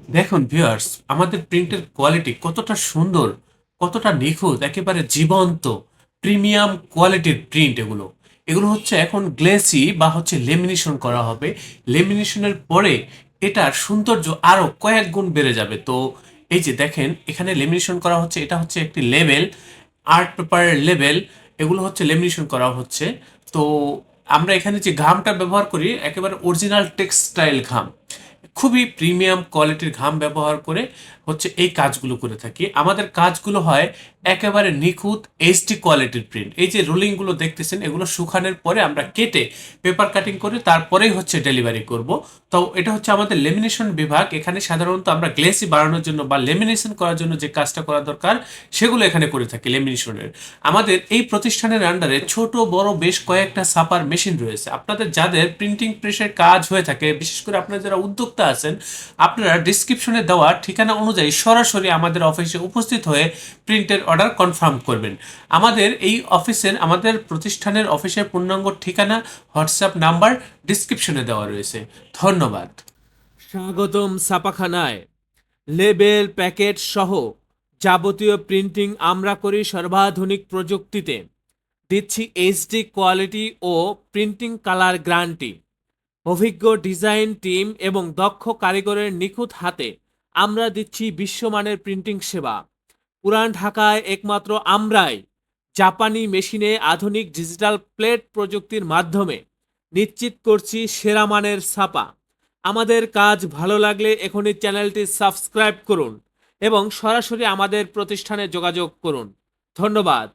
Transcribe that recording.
দেখুন ভিউয়ার্স, আমাদের প্রিন্টের কোয়ালিটি কতটা সুন্দর, কতটা নিখুঁত, একেবারে জীবন্ত প্রিমিয়াম কোয়ালিটির প্রিন্ট। এগুলো এগুলো হচ্ছে এখন গ্লেসি বা হচ্ছে লেমিনেশন করা হবে। লেমিনেশনের পরে এটার সৌন্দর্য আরো কয়েক গুণ বেড়ে যাবে। তো এই যে দেখেন, এখানে লেমিনেশন করা হচ্ছে, এটা হচ্ছে একটি লেবেল, আর্ট পেপারের লেবেল। এগুলো হচ্ছে লেমিনেশন করা হচ্ছে। তো আমরা এখানে যে ঘামটা ব্যবহার করি, একেবারে অরিজিনাল টেক্সটাইল ঘাম, খুবই প্রিমিয়াম কোয়ালিটির ঘাম ব্যবহার করে হচ্ছে এই কাজগুলো করে থাকি। আমাদের কাজগুলো হয় একেবারে নিখুঁত এইচডি কোয়ালিটির প্রিন্ট। এই যে রোলিংগুলো দেখতেছেন, এগুলো শুকানোর পরে আমরা কেটে পেপার কাটিং করে তারপরেই হচ্ছে ডেলিভারি করব। তো এটা হচ্ছে আমাদের লেমিনেশন বিভাগ। এখানে সাধারণত আমরা গ্লেসি বাড়ানোর জন্য বা লেমিনেশন করার জন্য যে কাজটা করা দরকার সেগুলো এখানে করে থাকি লেমিনেশনের। আমাদের এই প্রতিষ্ঠানের আন্ডারে ছোট বড় বেশ কয়েকটা ছাপার মেশিন রয়েছে। আপনাদের যাদের প্রিন্টিং প্রেসের কাজ হয়ে থাকে, বিশেষ করে আপনারা যারা উদ্যোক্তা আছেন, আপনারা ডিসক্রিপশনে দেওয়া ঠিকানা অনুযায়ী সরাসরি আমাদের অফিসে উপস্থিত হয়ে প্রিন্টের অর্ডার কনফার্ম করবেন। আমাদের এই অফিসের, আমাদের প্রতিষ্ঠানের অফিসের পূর্ণাঙ্গ ঠিকানা, হোয়াটসঅ্যাপ নাম্বার ডিসক্রিপশনে দেওয়া রয়েছে। ধন্যবাদ। স্বাগতম ছাপাখানায়। লেবেল, প্যাকেট সহ যাবতীয় প্রিন্টিং আমরা করি সর্বাধুনিক প্রযুক্তিতে। দিচ্ছি এইচডি কোয়ালিটি ও প্রিন্টিং কালার গ্যারান্টি। অভিজ্ঞ ডিজাইন টিম এবং দক্ষ কারিগরের নিখুঁত হাতে আমরা দিচ্ছি বিশ্বমানের প্রিন্টিং সেবা। পুরান ঢাকায় একমাত্র আমরাই জাপানি মেশিনে আধুনিক ডিজিটাল প্লেট প্রযুক্তির মাধ্যমে নিশ্চিত করছি সেরা মানের ছাপা। আমাদের কাজ ভালো লাগলে এখনই চ্যানেলটি সাবস্ক্রাইব করুন এবং সরাসরি আমাদের প্রতিষ্ঠানে যোগাযোগ করুন। ধন্যবাদ।